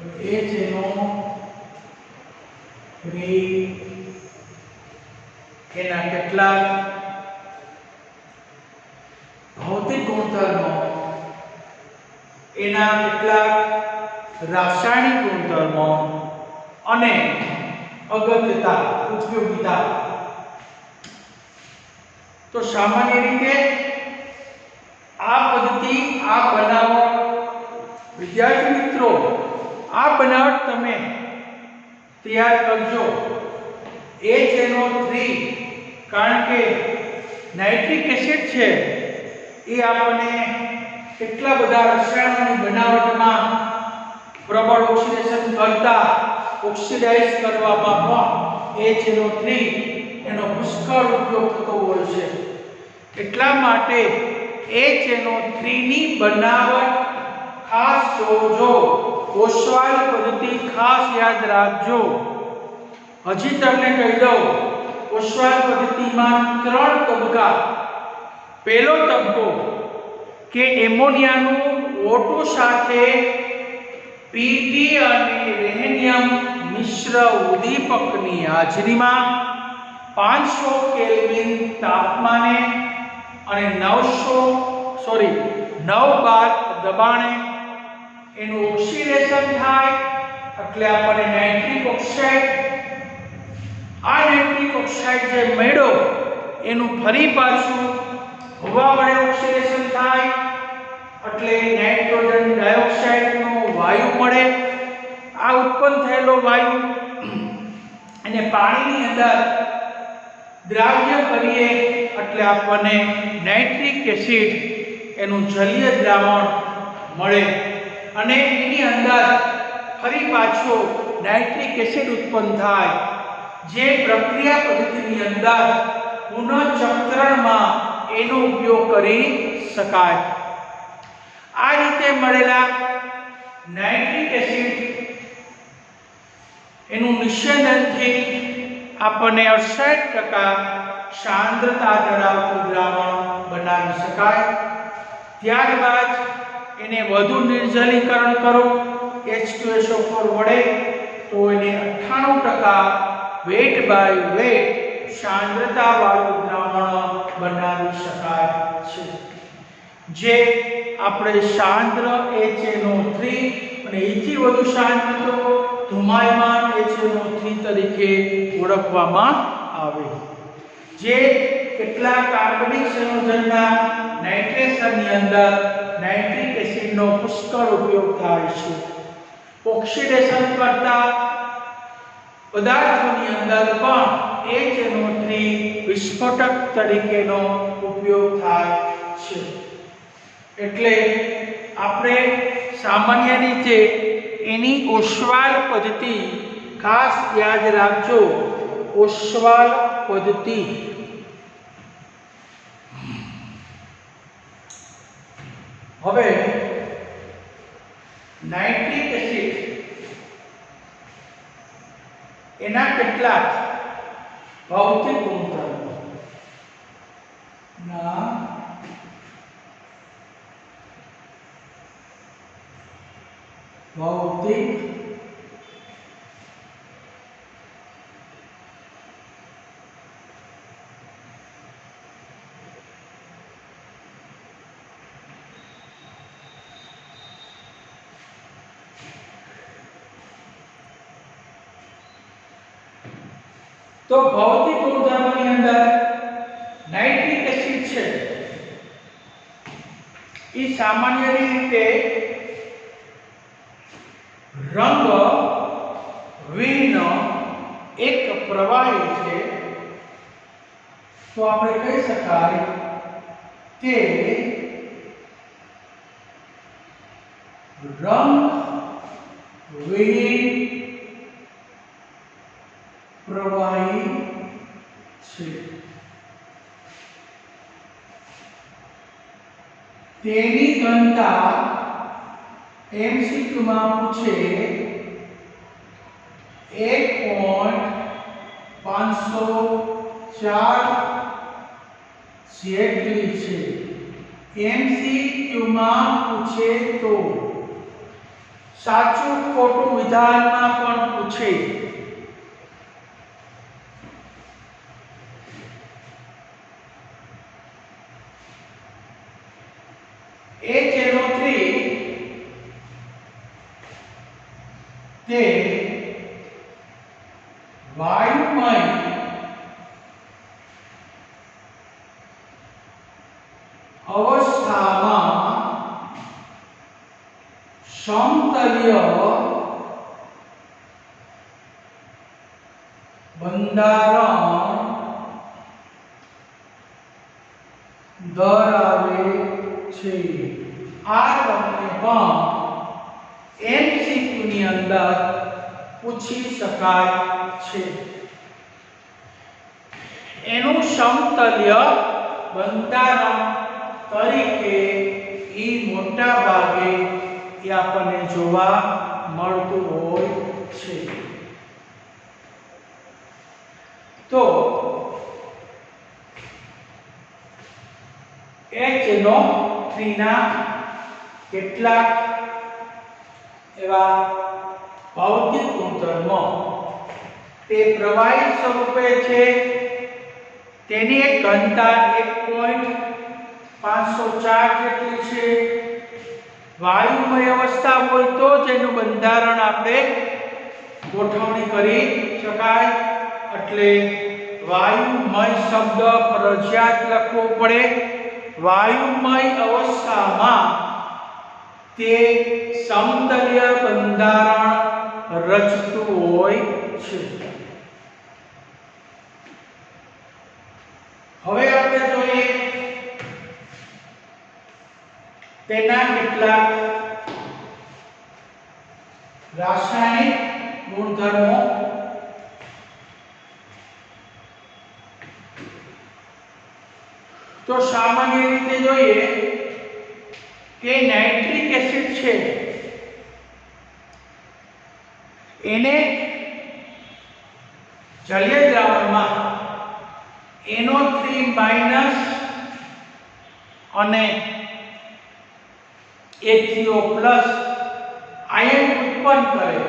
HNO3 એના કેટલાક ભૌતિક ગુણધર્મો, એના કેટલાક રાસાયણિક ગુણધર્મો અને અગત્યતા, ઉપયોગિતા. તો સામાન્ય રીતે આ પદ્ધતિ, આ બનાવટ, વિદ્યાર્થી મિત્રો, આ બનાવટ તમે તૈયાર કરજો. HNO3 કારણ કે નાઇટ્રિક એસિડ છે એ આપણને કેટલા બધા રસાયણોની બનાવટમાં પ્રબળ ઓક્સિડેશન કરતા ઓક્સિડાઇઝ કરવામાં પણ HNO3 એનો પુષ્કળ ઉપયોગ થતો હોય છે. એટલા માટે HNO3 ની બનાવટ ખાસ જોજો. ઓસ્વાલ્ડ પદ્ધતિ ખાસ યાદ રાખજો. હજી તમને કહી દઉં, ઓસ્વાલ્ડ પદ્ધતિમાં 3 તબક્કા. પહેલો તબક્કો કે એમોનિયાનું O2 સાથે Pt અને રેહેનિયમ મિશ્ર ઉદ્દીપકની હાજરીમાં 500 કેલ્વિન તાપમાને અને 9 બાર દબાણે એનું ઓક્સિડેશન થાય એટલે આપણને નાઇટ્રિક ઓક્સાઇડ. આ નાઇટ્રિક ઓક્સાઇડ જે મળ્યો એનું ફરી પાછું હવા વડે ઓક્સિડેશન થાય એટલે નાઇટ્રોજન ડાયોક્સાઇડનો વાયુ મળે. આ ઉત્પન્ન થયેલો વાયુ અને પાણીની અંદર દ્રાવ્ય કરીએ એટલે આપણને નાઇટ્રિક એસિડ એનું જલીય દ્રાવણ મળે અને એની અંદર ફરી પાછો નાઇટ્રિક એસિડ ઉત્પન્ન થાય, જે પ્રક્રિયા પદ્ધતિની અંદર પુનઃચક્રણમાં એનો ઉપયોગ કરી શકાય. આ રીતે મળેલા નાઇટ્રિક એસિડ એનું નિષેધનથી આપણને 68% સાંદ્રતા ધરાવતું દ્રાવણ બનાવી શકાય. ત્યારબાદ એને વધુ નિર્જલીકરણ કરો H2SO4 વડે તો એને 98% વેટ બાય વેટ સાંદ્રતા વાળું દ્રાવણ બનાવી શકાય છે, જે આપણે સાંદ્ર HNO3 અને એથી વધુ સાંદ્ર ધુમાયમાન HNO3 તરીકે ઓળખવામાં આવે, જે કેટલાક કાર્બનિક સંયોજનના નાઇટ્રેશનની અંદર નાઇટ્રિક એસિડનો પુષ્કળ ઉપયોગ થાય છે. ઓક્સિડેશન કરતા પદાર્થોની અંદર પણ HNO3 વિસ્ફોટક તરીકેનો ઉપયોગ થાય છે. એટલે આપણે સામાન્ય રીતે એની ઓસ્વાલ્ડ પદ્ધતિ ખાસ યાદ રાખજો. ઓસ્વાલ્ડ પદ્ધતિ હવે નાઇટ્રિક એસિડ એના કેટલાક ભૌતિક ગુણધર્મો ના ભૌતિક તો ભૌતિક ગુણધર્મોની અંદર નાઇટ્રિક એસિડ છે એ સામાન્ય રીતે રંગ વિહીન એક પ્રવાહી છે. તો આપણે કહી શકાય કે રંગ વિહીન પ્રવાહી છે. તેની ઘનતા MCQ માં પૂછે 1.504 જેટલી છે. MCQ માં પૂછે તો સાચું ખોટું વિધાનમાં પણ પૂછે. HNO3 તે વાયુમય અવસ્થામાં સમતલીય બંધારણ ધરાવે છે. આ તમને પણ MCQ ની અંદર પૂછી શકાય છે. એનું સમતલ્ય બંધારણ તરીકે મોટા ભાગે આપણને જોવા મળતું હોય છે. તો HNO3 ના કેટલાક એવા ભૌતિક ગુણધર્મો. તે પ્રવાહી સ્વરૂપે છે. તેની એક ઘનતા 1.504 જેટલી છે. વાયુમય અવસ્થા હોય તો જ એનું બંધારણ આપણે ગોઠવણી કરી શકાય. એટલે વાયુમય શબ્દ ફરજિયાત લખવો પડે. વાયુમય અવસ્થામાં તે સમતલ્ય બંધારણ રચતું હોય છે. હવે આપણે જોઈએ તેના કેટલાક રાસાયણિક ગુણધર્મો. તો સામાન્ય રીતે જોઈએ કે નાઇટ્રિક એસિડ છે એને જલીય દ્રાવણમાં NO3 માઈનસ અને H3O પ્લસ આયન ઉત્પન્ન કરે.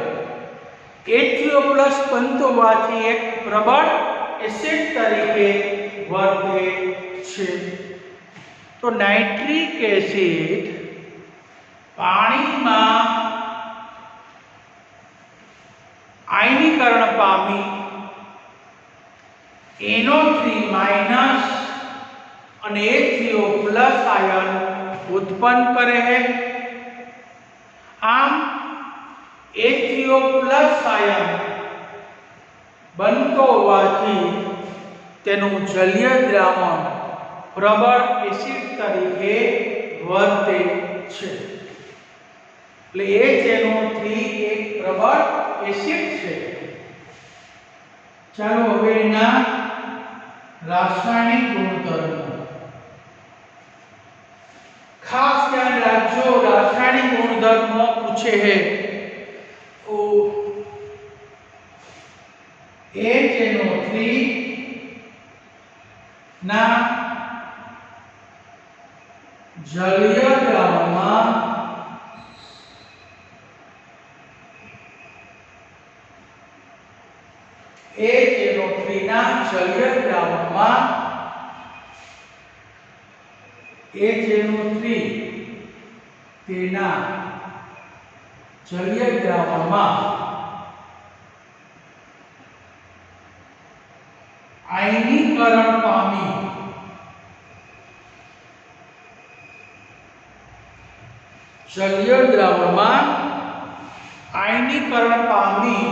H3O પ્લસ બનવાથી એક પ્રબળ એસિડ તરીકે વર્તે છે. તો નાઇટ્રિક એસિડ પાણીમાં આયનીકરણ પામી NO3 માઈનસ અને H3O પ્લસ આયન ઉત્પન્ન કરે છે. આમ H3O પ્લસ આયન બનતો હોવાથી તેનું જલીય દ્રાવણ પ્રબળ એસિડ તરીકે વર્તે છે. એટલે HNO3 એક પ્રબળ એસિડ છે. ચાલો હવે એના રાસાયણિક ગુણધર્મો. ખાસ ધ્યાન રાખજો, રાસાયણિક ગુણધર્મો પૂછે છે. HNO3 ના જલીય દ્રાવણમાં HNO3 ના જલીય દ્રાવણમાં HNO3 તેના જલીય દ્રાવણમાં આયનીકરણ પામી જલીય દ્રાવણમાં આયનીકરણ પામી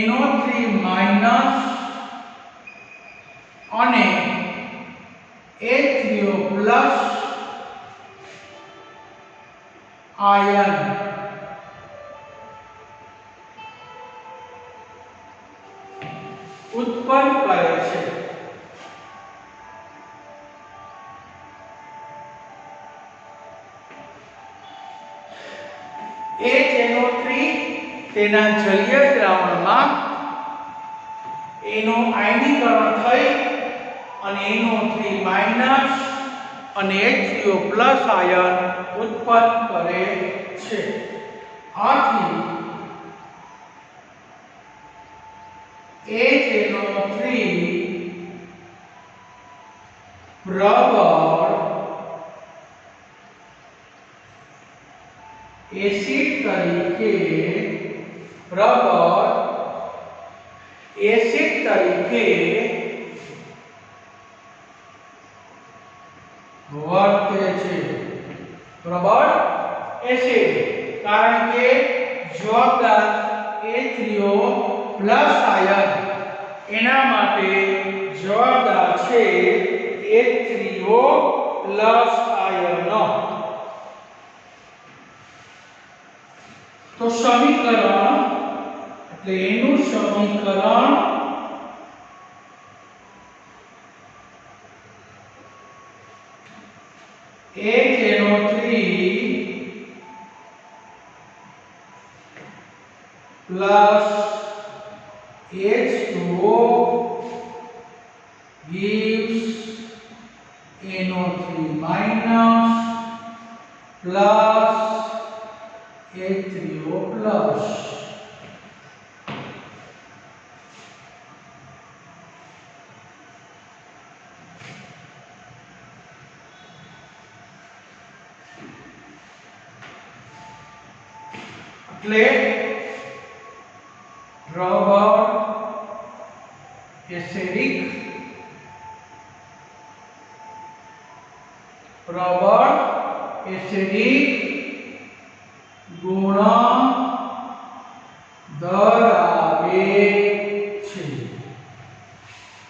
NO3 માઈનસ અને H3O પ્લસ આયન ઉત્પન્ન કરે છે. HNO3 તેના જલીય દ્રાવણમાં એનું આયનીકરણ થઈ અને NO3 માઈનસ અને H3O પ્લસ આયન ઉત્પન્ન કરે છે. આથી HNO3 પ્રબળ એસિડ તરીકે વર્તે છે. પ્રબળ એસિડ કારણ કે જવાબદાર H3O પ્લસ આયન એના માટે જવાબદાર છે H3O પ્લસ આયન. તો સમીકરણ એટલે એનું સમીકરણ HNO3 plus H2O gives NO3 minus plus H3O plus. એટલે પ્રબળ એસિડિક ગુણ ધરાવે છે.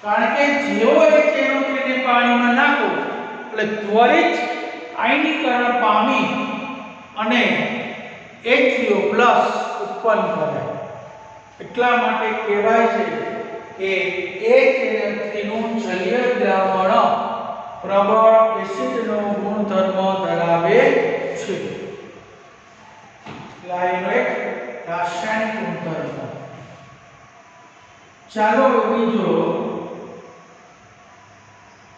કારણ કે જેવો HNO3 ને પાણીમાં નાખો એટલે ત્વરિત આયનીકરણ પામી અને H3O પ્લસ ઉત્પન્ન કરે. એટલા માટે કહેવાય છે કે HNO3 નું જલીય દ્રાવણ પ્રબળ એસિડનો ગુણધર્મ ધરાવે છે. એનો એક રાસાયણિક ગુણધર્મ. ચાલો બીજો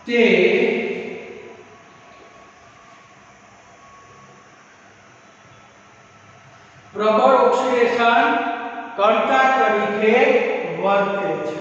તે પ્રબળ ઓક્સિડેશન કર્તા તરીકે વર્તે છે.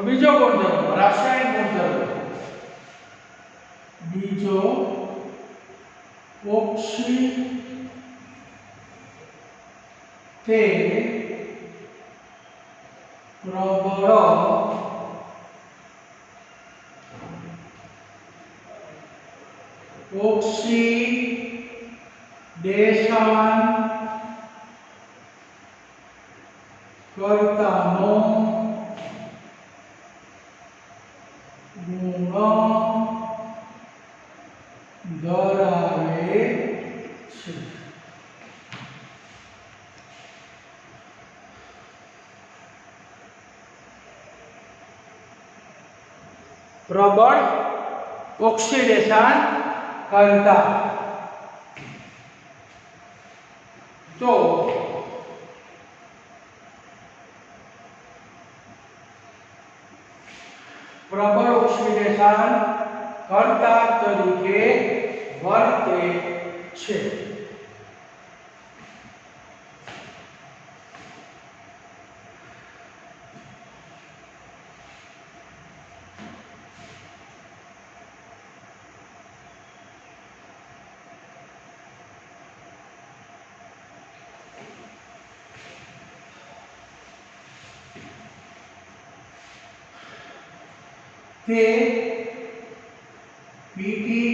બીજો ગુણધર્મ રાસાયણિક ગુણધર્મ. બીજો તે પ્રબળ ઓક્સિડેશન કર્તાનો ગુણ ધરાવે છે. પ્રબળ ઓક્સિડેશન કરતા તો પ્રબળ ઓક્સિડેશન કર્તા તરીકે વર્તે છે. તે પીટી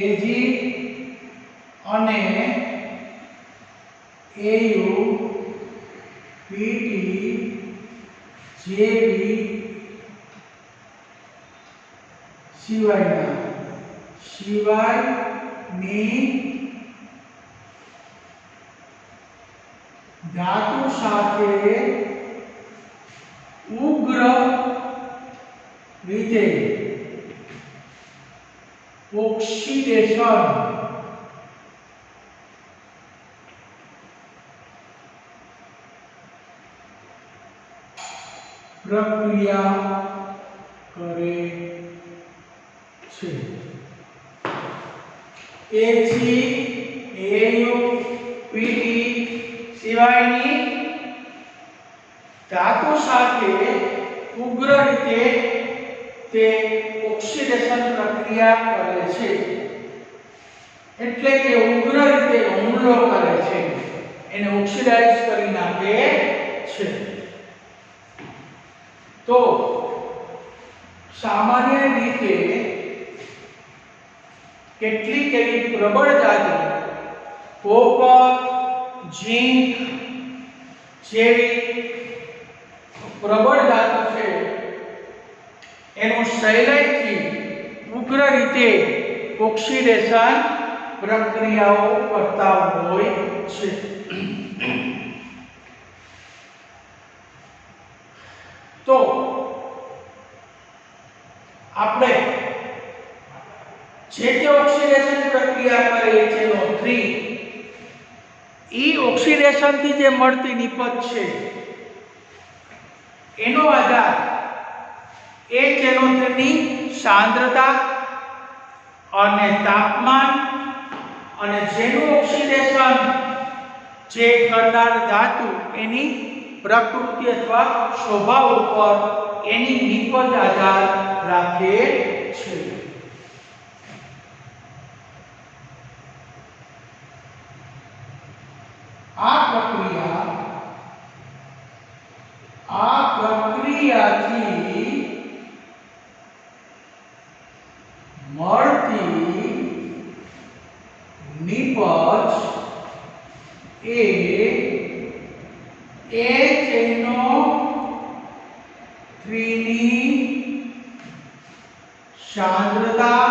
એજી અને એયુ પીટી જેવી સિવાયની ધાતુ સાથે ઉગ્ર રીતે ઓક્સિડેશન પ્રક્રિયા કરે છે. એજી એયુ પીટી સિવાયની ધાતુ સાથે ઉગ્ર રીતે તે ઓક્સિડેશન પ્રક્રિયા કરે છે. એટલે કે ઉગ્ર રીતે હુમલો કરે છે, એને ઓક્સિડાઇઝ કરી નાખે છે. તો સામાન્ય રીતે કેટલીક એવી પ્રબળ ધાતુ કોપર, ઝીંક જેવી પ્રબળ ધાતુ છે એનું સહેલાઈથી ઉગ્ર રીતે ઓક્સિડેશન પ્રક્રિયાઓ કરતા હોય છે. તો આપણે જે તે ઓક્સિડેશન પ્રક્રિયા કરે HNO3 ઈ ઓક્સિડેશન થી જે મળતી નિપજ છે એનો આધાર HNO3 ની સાંદ્રતા અને તાપમાન અને જેનું ઓક્સિડેશન જે કરનાર ધાતુ એની પ્રકૃતિ અથવા સ્વભાવ ઉપર એની નિપજ આધાર રાખે છે. આ પ્રક્રિયાથી મળતી નિપજ એ HNO3 ની સાંદ્રતા,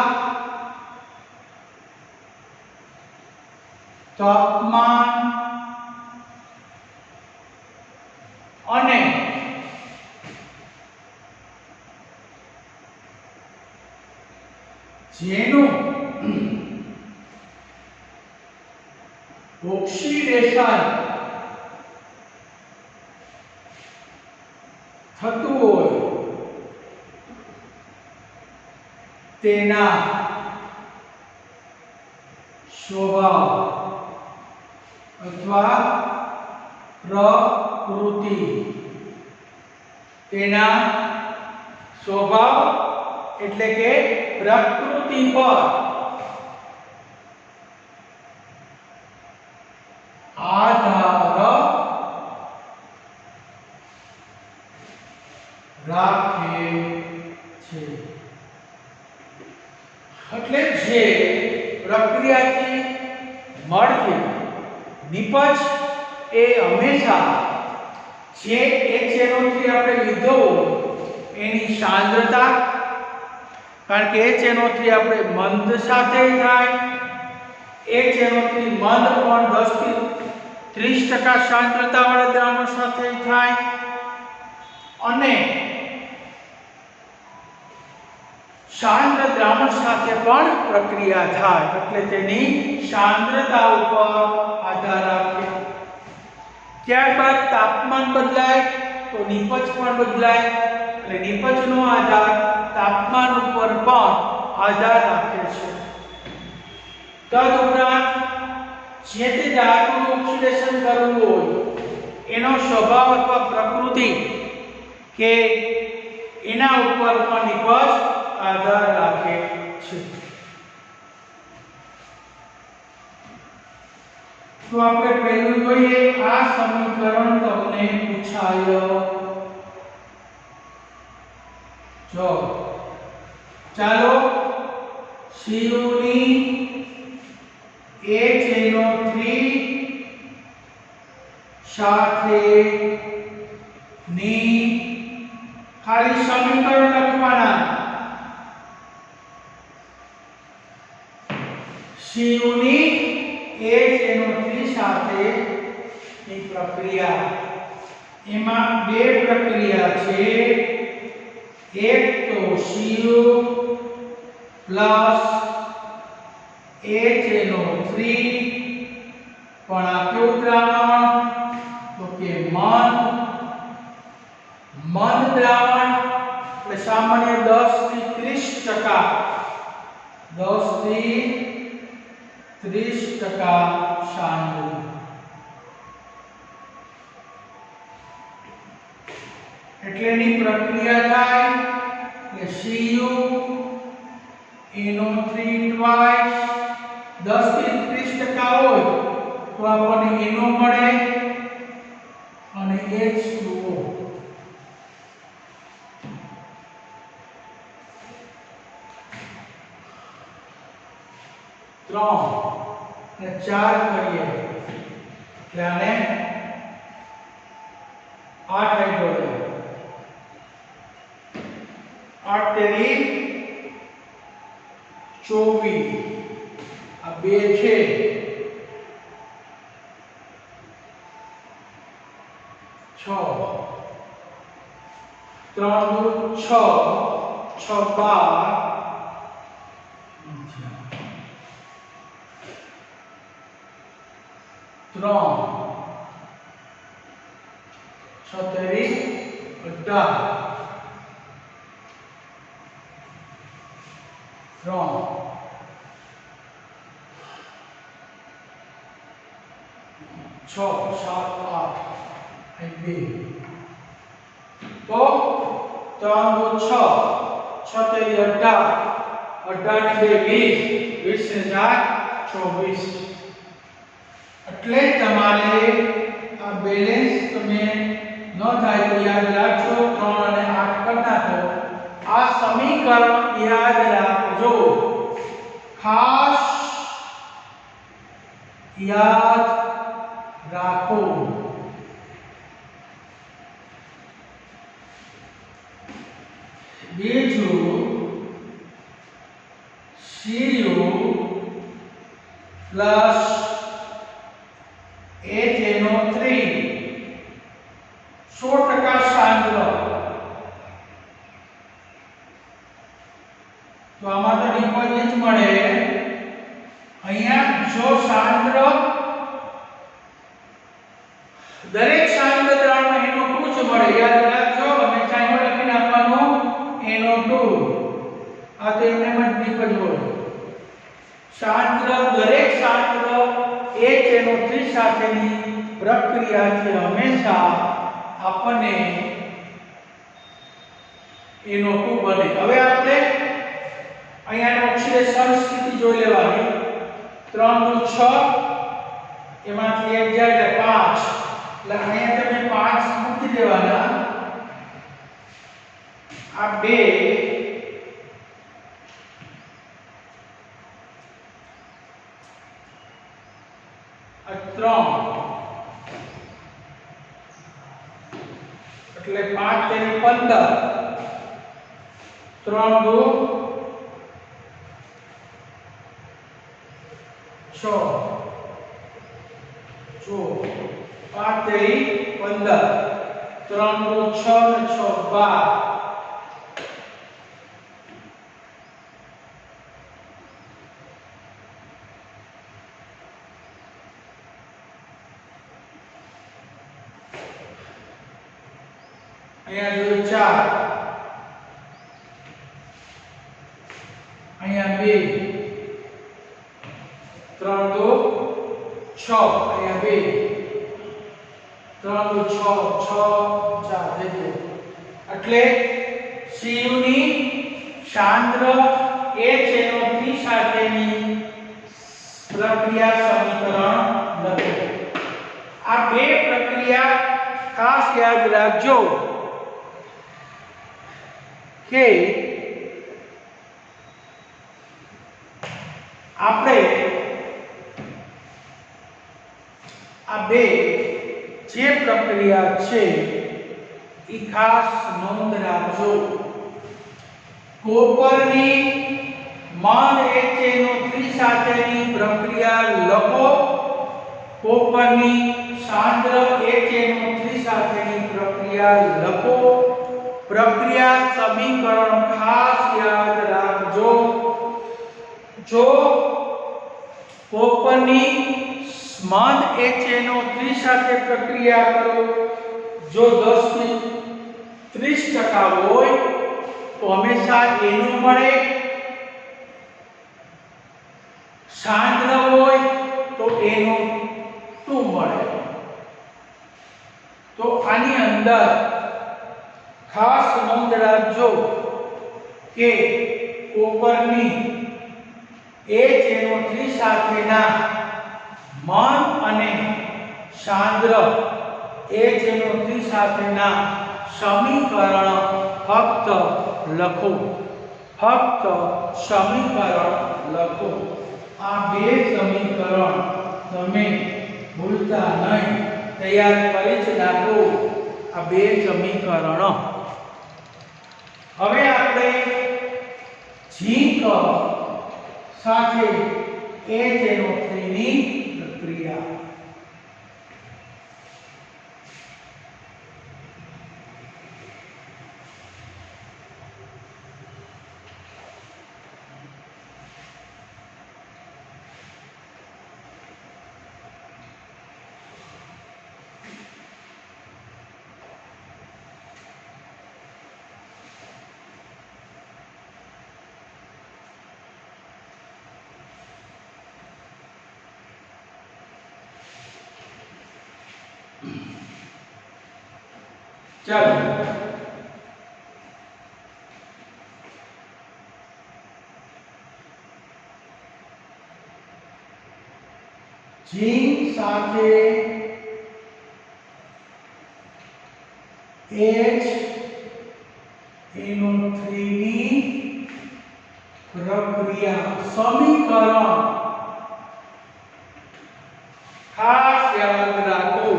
તાપમાન અને જેનું ઓક્સિડેશન થતું હોય તેના સ્વભાવ અથવા પ્રકૃતિ, તેના સ્વભાવ એટલે કે પ્રકૃતિ પર આધાર રાખે છે. એટલે જે પ્રક્રિયાથી મળતી નિપજ એ હંમેશા જે HNO3 આપણે લીધો એની સાંદ્રતા, કારણ કે HNO3 આપણે મંદ સાથે થાય, HNO3 મંદ પણ 10 થી 30% સાંદ્રતા વાળા દ્રાવણ સાથે થાય અને સાંદ્ર દ્રાવણ સાથે પણ પ્રક્રિયા થાય, એટલે તેની સાંદ્રતા ઉપર આધાર રાખે. ત્યારબાદ તાપમાન બદલાય તો નિપજ પણ બદલાય, એટલે નિપજનો આધાર તાપમાન ઉપર પણ આધાર રાખે છે. તદુપરાંત જે તે ધાતુનું ઓક્સિડેશન કરવું હોય એનો સ્વભાવ અથવા પ્રકૃતિ કે એના ઉપર પણ નિપજ આધાર રાખે છે. તો આપણે પહેલું જોઈએ, આ સમીકરણ તમને પૂછાયો. જો ચાલો CU ની HNO3 સાથે ની ખાલી સમીકરણ લખવાના CU ની HNO3 સાથે ની પ્રક્રિયા એમાં બે પ્રક્રિયા છે એક તો CU પ્લસ HNO3 પણ આ કેવું દ્રાવણ તો કે મંદ દ્રાવણ એટલે સામાન્ય 10 થી 30% 10 થી 30% સાંદ્ર એટલે એની પ્રક્રિયા થાય એટલે CU NO3 twice 10 થી 30% હોય તો આપણને NO મળે અને H2O 3 અને 4 કરીએ એટલે આને 8 હાઇડ્રોજન 8 તેરી 24 આ બે છે 6 3 દુ 6 6 12 3 સત્તરી 18 3 6 7 8 એક બે તો 3 દુ 6 સત્તરી 18 18 ને 2 20 20 ને 4 24 એટલે તમારે આ બેલેન્સ તમે ન થાય તો યાદ રાખજો 3 અને 8 કરી નાખો આ સમીકરણ યાદ રાખજો ખાસ યાદ રાખો બીજું CU પ્લસ HNO3 100% સાંદ્ર તો આમાં તો ડિપોઝિટ મળે અહીંયા જો સાંદ્ર દરેક સાંદ્ર દ્રાવણમાં NO2 જ મળે યાદ રાખજો અમે ચાઈનો લખીને આપવાનું NO2 આ તો એમને જ હોય સાંદ્ર દરેક સાંદ્ર HNO3 સાથેની પ્રક્રિયાથી હંમેશા આપણને NO2 બને હવે આપણે અહીંયા ઓક્સિડેશન સ્થિતિ જોઈ લેવાની 3 નું 6 એમાંથી એક જાય એટલે 5 એટલે અહીંયા તમે 5 મૂકી દેવાના આ 2 3 એટલે 5 તેની 15 3 દુ 6 જો 5 તેરી 15 3 દુ 6 ને 6 12 અહીંયા જો 4 અહીંયા 2 3 દુ 6 અહીંયા 2 3 દુ 6 6 4 થઈ ગયું એટલે CU ની સાંદ્ર HNO3 સાથેની પ્રક્રિયા સમીકરણ લખો આ બે પ્રક્રિયા ખાસ યાદ રાખજો કે આપણે આ બે જે પ્રક્રિયા છે એ ખાસ નોંધ રાખજો. કોપરની MnHNO3 સાથેની પ્રક્રિયા લખો. કોપરની સાંદ્ર HNO3 સાથેની પ્રક્રિયા લખો. પ્રક્રિયા સમીકરણ ખાસ યાદ રાખજો. જો કોપરની મંદ HNO3 સાથે પ્રક્રિયા કરો, જો 10 થી 30% હોય તો હંમેશા એનું મળે. સાંદ્ર હોય તો એનો 2 મળે. તો આની અંદર ખાસ નોંધ રાખજો કે કોપરની HNO3 સાથેના મંદ અને સાંદ્ર HNO3 સાથેના સમીકરણ ફક્ત લખો. ફક્ત સમીકરણ લખો. આ બે સમીકરણ તમે ભૂલતા નહીં. તૈયાર કરી જ નાખો આ બે સમીકરણ. હવે આપણે ઝીંક સાથે HNO3 ની પ્રક્રિયા. ચાલો ઝીંક સાથે HNO3 ની પ્રક્રિયા સમીકરણ ખાસ યાદ રાખો.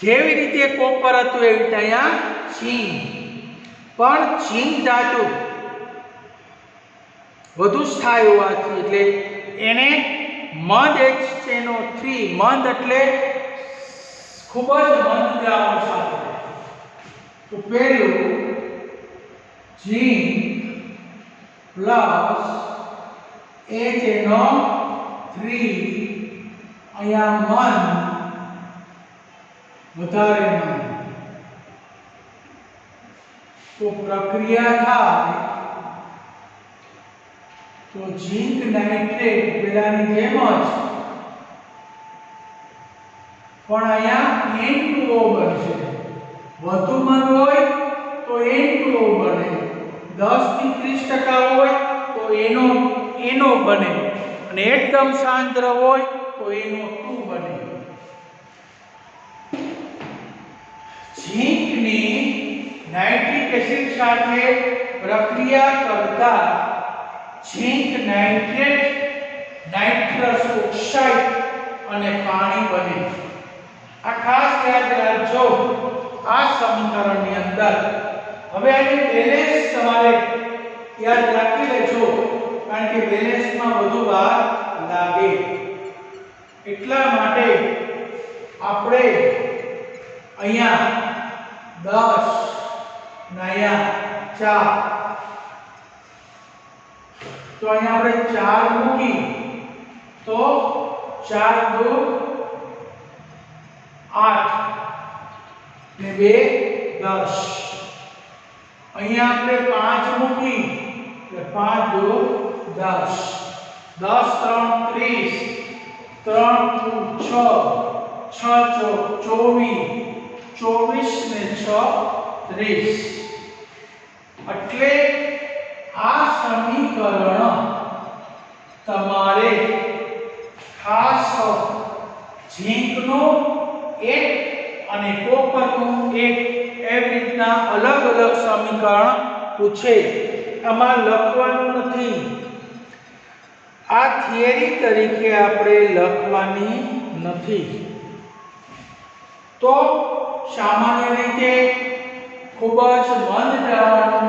જેવી રીતે કોપર હતું એવી રીતે અહીંયા ઝીંક. પણ ઝીંક ધાતુ વધુ સ્થાયી હોવાથી એટલે એને મંદ HNO3 મંદ એટલે ખૂબ જ મંદ દ્રાવણ સાથે. તો પહેલું ઝીંક પ્લસ HNO3 અહીંયા મંદ વધારે મંદ. તો પ્રક્રિયા થાય તો ઝીંક નાઇટ્રેટ પેલાની જેમ જ, પણ અહીંયા N2O બનશે. વધુ મંદ હોય તો N2O બને, 10 થી 30% હોય તો NO બને, અને એકદમ સાંદ્ર હોય તો NO2 બને. ઝીંકની નાઇટ્રિક એસિડ સાથે પ્રક્રિયા કરતા ઝીંક નાઇટ્રેટ, નાઇટ્રસ ઓક્સાઇડ અને પાણી બને. આ ખાસ યાદ રાખજો આ સમીકરણની અંદર. હવે આની બેલેન્સ તમારે યાદ રાખી લેજો, કારણ કે બેલેન્સમાં વધુ વાર લાગે. એટલા માટે આપણે અહીંયા 10 અને અહીંયા 4, તો અહીંયા આપણે 4 મૂકી તો 4 2 8 ને 2 10. અહીંયા આપણે 5 મૂકી એટલે 5 2 10, 10 3 30, 3 2 6, 6 4 24 ને 6 30. એટલે આ સમીકરણ તમારે ખાસ ઝીંકનો એક અને કોપરનું એક એવી રીતના અલગ અલગ સમીકરણ પૂછે, આમાં લખવાનું નથી. આ થિયરી તરીકે આપણે લખવાની નથી. તો સામાન્ય રીતે ખૂબ જ મંદ દ્રાવણ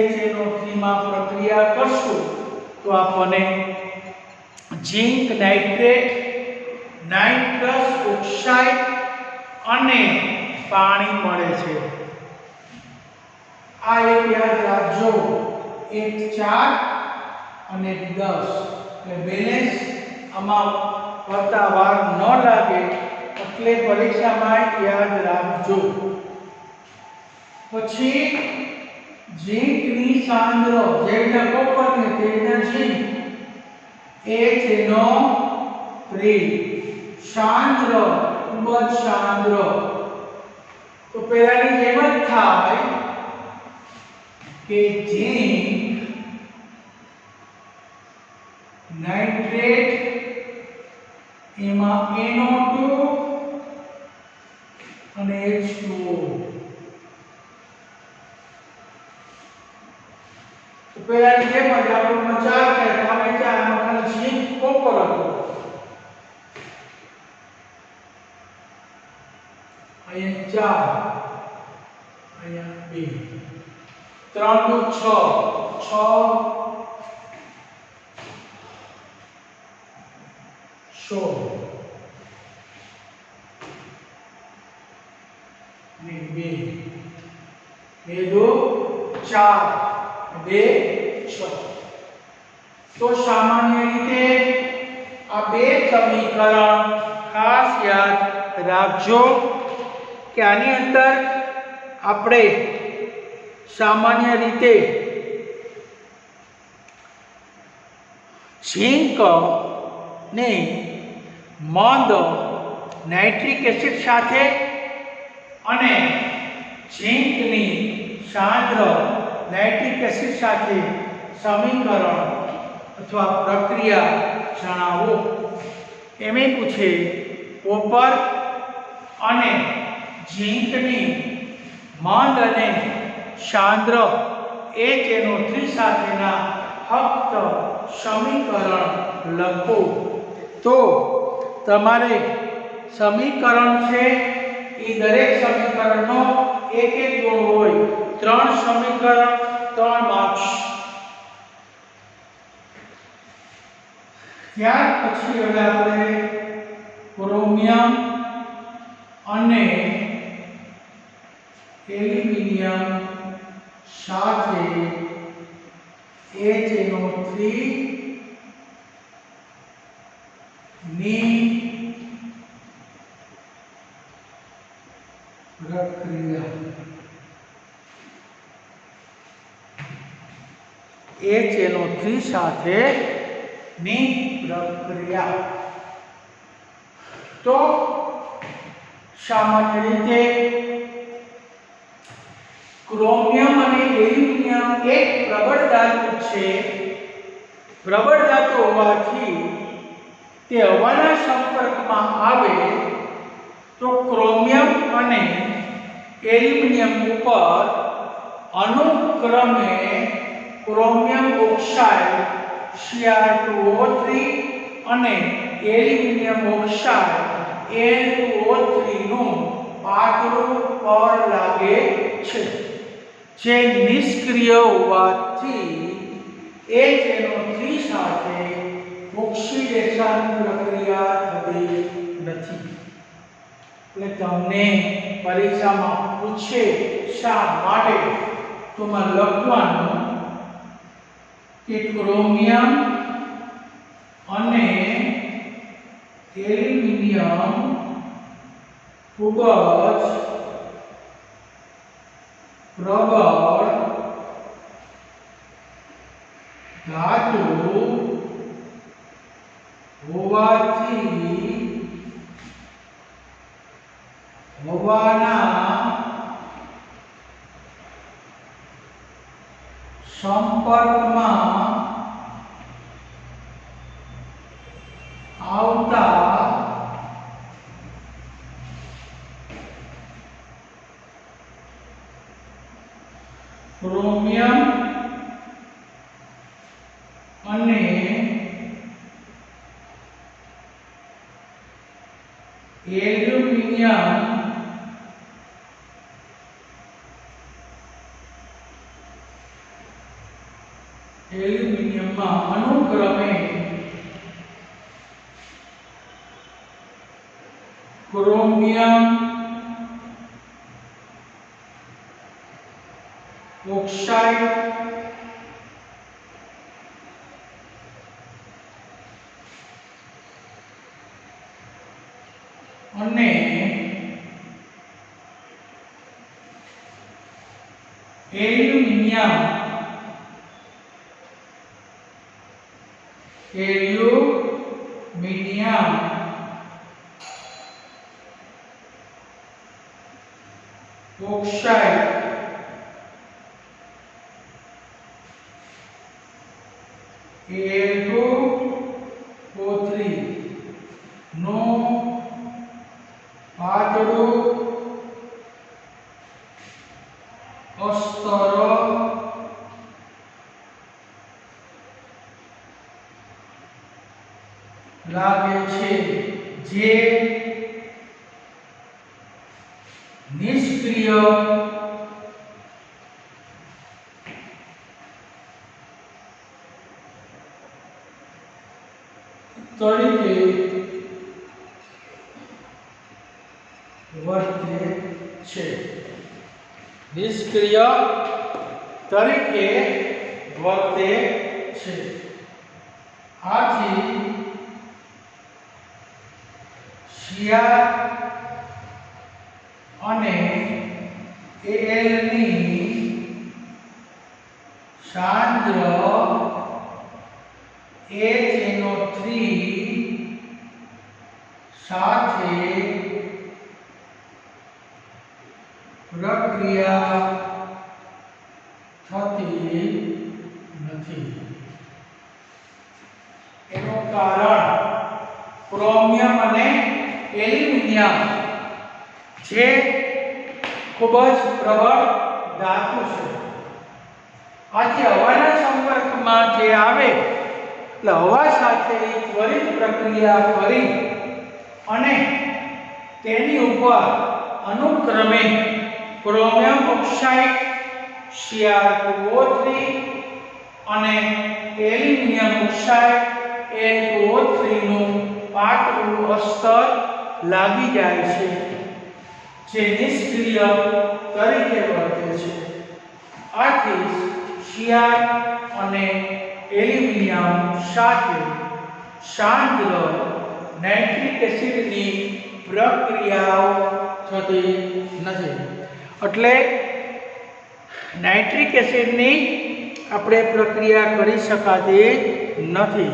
HNO3 માં પ્રક્રિયા કરશું તો આપણને ઝીંક નાઇટ્રેટ, નાઇટ્રસ ઓક્સાઇડ અને પાણી મળે છે. આ એક યાદ રાખજો, 1 4 અને 10 એટલે બેલેન્સ આમાં કરતા વાર ન લાગે એટલે પરીક્ષામાં યાદ રાખજો. પછી ઝીંકની સાંદ્ર જેના કોપરને તેના ઝીંક HNO3 સાંદ્ર ખૂબ જ સાંદ્ર. તો પહેલાની જેમ જ થાય કે ઝીંક નાઇટ્રેટ એમાં NO2 અને H2O. તો પહેલાની જેમ જ આપણે 4 કે આપણે 4 માં ખાલી ઝીંક કોપર હતું. અહીંયા 4 અહીંયા 2 3 દુ 6 ને 2 2 4 2 6. તો સામાન્ય રીતે આ બે સમીકરણ ખાસ યાદ રાખજો કે આની અંદર આપણે સામાન્ય રીતે ઝીંક ને મંદ નાઇટ્રિક એસિડ સાથે અને ઝીંકની સાંદ્ર નાઇટ્રિક એસિડ સાથે સમીકરણ અથવા પ્રક્રિયા જણાવો. એમ પૂછે કોપર અને ઝીંકની મંદ અને સાંદ્ર HNO3 સાથેના ફક્ત સમીકરણ લખો. તો તમારે સમીકરણ છે એ દરેક સમીકરણનો એક એક ગુણ હોય. 3 સમીકરણ 3 માર્ક્સ. ત્યાર પછી હવે આપણે ક્રોમિયમ અને એલ્યુમિનિયમ સાથે HNO3 ની પ્રક્રિયા. HNO3 સાથે ની પ્રક્રિયા. તો સામાન્ય રીતે ક્રોમિયમ અને એલ્યુમિનિયમ એક પ્રબળ ધાતુ છે. પ્રબળ ધાતુ હોવાથી તે હવાના સંપર્કમાં આવે તો ક્રોમિયમ અને એલ્યુમિનિયમ ઉપર અનુક્રમે ક્રોમિયમ ઓક્સાઇડ Cr2O3 અને એલ્યુમિનિયમ ઓક્સાઇડ Na2O3 નું પાતળું પડ લાગે છે, જે નિષ્ક્રિય હોવાથી HNO3 સાથે ઓક્સિડેશન પ્રક્રિયા થતી નથી. એટલે તમને પરીક્ષામાં પૂછે શા માટે તો માં લખવાનું કે ક્રોમિયમ અને એલ્યુમિનિયમ ખૂબ જ પ્રબળ ધાતુ હોવાથી હવાના સંપર્કમાં આવતા ક્રોમિયમ અને એલ્યુમિનિયમમાં અનુક્રમે ક્રોમિયમ ઓક્સાઇડ અને એલ્યુમિનિયમ ઓક્સાઇડ Al2O3 નો પાતળું અસ્તર લાગે છે જે નિષ્ક્રિય તરીકે વર્તે છે નિષ્ક્રિય તરીકે વર્તે છે આથી શિયાર અને Al ની સાંદ્ર HNO3 સાથે પ્રક્રિયા થતી નથી એનું કારણ ક્રોમિયમ અને એલ્યુમિનિયમ જે ખૂબ જ પ્રબળ ધાતુ છે આથી હવાના સંપર્કમાં જે આવે એટલે હવા સાથે ત્વરિત પ્રક્રિયા કરી અને તેની ઉપર અનુક્રમે ક્રોમિયમ ઓક્સાઇડ Cr2O3 અને એલ્યુમિનિયમ ઓક્સાઇડ Al2O3 નું પાતળું અસ્તર લાગી જાય છે જે નિષ્ક્રિય તરીકે વર્તે છે આથી Cr અને એલ્યુમિનિયમ સાથે સાંદ્ર નાઇટ્રિક એસિડની પ્રક્રિયાઓ થતી નથી એટલે નાઇટ્રિક એસિડની આપણે પ્રક્રિયા કરી શકાતી નથી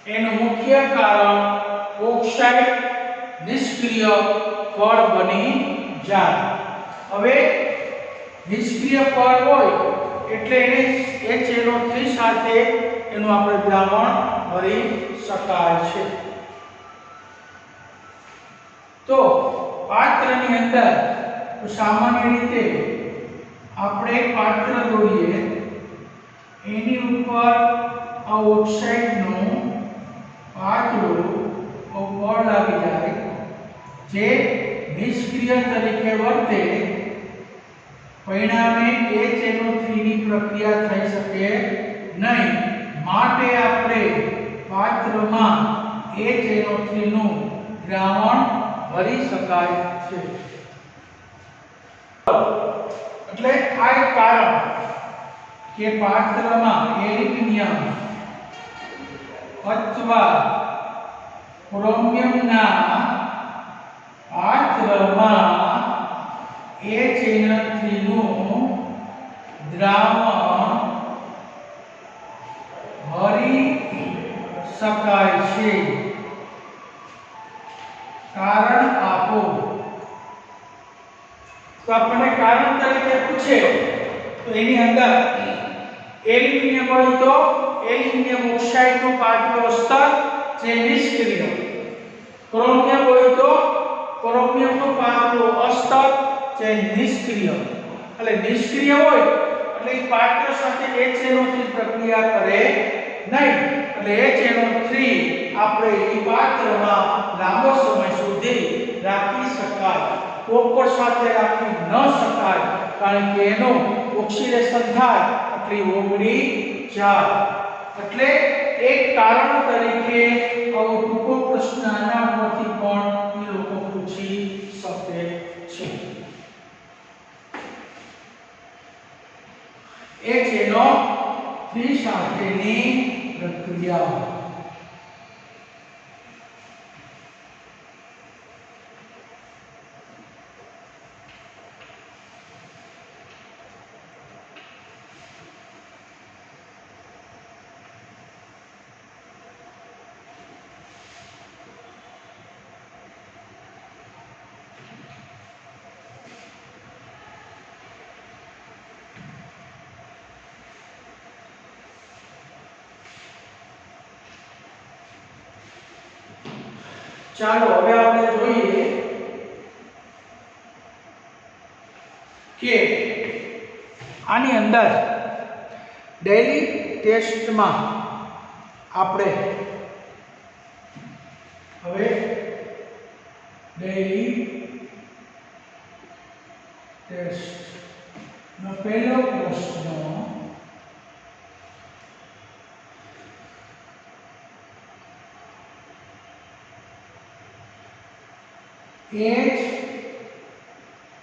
એનું મુખ્ય કારણ ઓક્સાઇડ નિષ્ક્રિય ફળ બની જાય હવે નિષ્ક્રિય ફળ હોય એટલે એને HNO3 સાથે એનું આપણે દ્રાવણ ભરી શકાય છે તો પાત્રની અંદર સામાન્ય રીતે આપણે પાત્ર દોરીએ એની ઉપર આ ઓક્સાઇડનું પાતળું પડ લાગી જાય જે નિષ્ક્રિય તરીકે વર્તે પરિણામે HNO3 ની પ્રક્રિયા થઈ શકે નહીં માટે આપણે પાત્રમાં HNO3 નું દ્રાવણ ભરી શકાય છે એટલે આ એક કારણ કે પાત્રમાં એલ્યુમિનિયમ અથવા ક્રોમિયમના પાત્રમાં HNO3 નું દ્રાવણ ભરી શકાય છે કારણ આપો તો આપણે કારણ તરીકે પૂછે તો એની અંદર એલ્યુમિનિયમ હોય તો એલ્યુમિનિયમ ઓક્સાઇડ નું પાતળું અસ્તર જે નિષ્ક્રિય ક્રોમિયમ હોય તો ક્રોમિયમ નું પાતળું અસ્તર જે નિષ્ક્રિય એટલે નિષ્ક્રિય હોય એટલે એ પાત્ર સાથે HNO3 પ્રક્રિયા કરે નહીં એટલે HNO3 આપણે એ પાત્રમાં લાંબો સમય સુધી રાખી શકાય. કોપર સાથે રાખી ન શકાય કારણ કે એનું ઓક્સિડેશન થાય એટલે ઓગળી જાય. એટલે એક કારણ તરીકે આવો ટૂંકો પ્રશ્ન આના પરથી પણ એ લોકો પૂછી શકે છે. એ છે NO3 સાથેની પ્રક્રિયા. ચાલો હવે આપણે જોઈએ કે આની અંદર ડેઈલી ટેસ્ટમાં આપણે હવે ડેઈલી ટેસ્ટ નો પહેલો પ્રશ્ન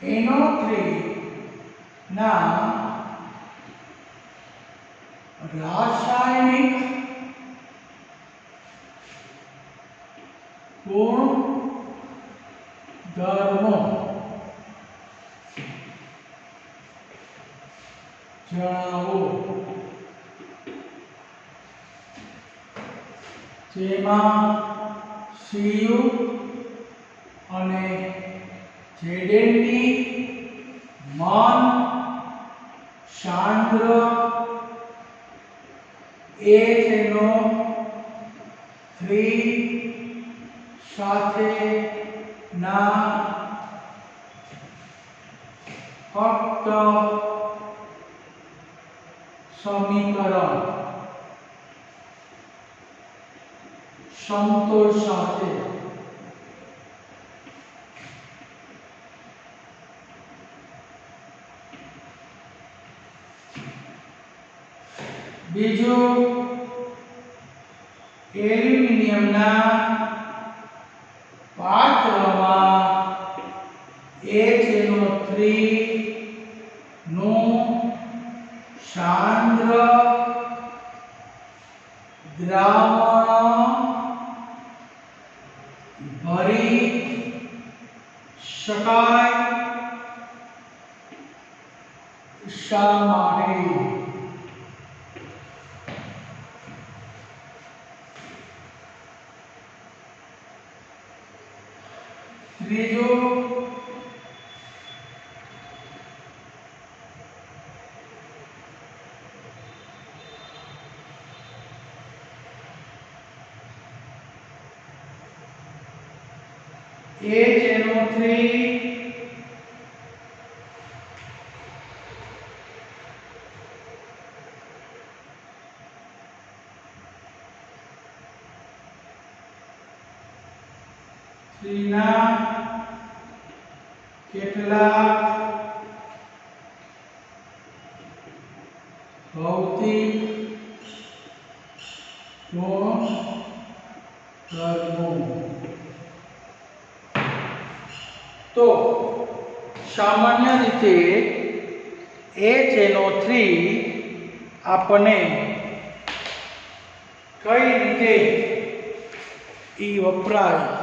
NO3 ના રાસાયણિક ગુણધર્મો જણાવો. જેમાં Cu અને Zn ની મન સાંદ્ર NO3 સાથે ના ફક્ત સમીકરણ સમતોલ સાથે બીજું એલ્યુમિનિયમના પાત્રમાં HNO3 નું સાંદ્ર દ્રાવણ ભરી શકાય શા માટે? ત્રીજો HNO3 ના કેટલાક ભૌતિક ગુણધર્મો. તો સામાન્ય રીતે HNO3 આપણને કઈ રીતે વપરાય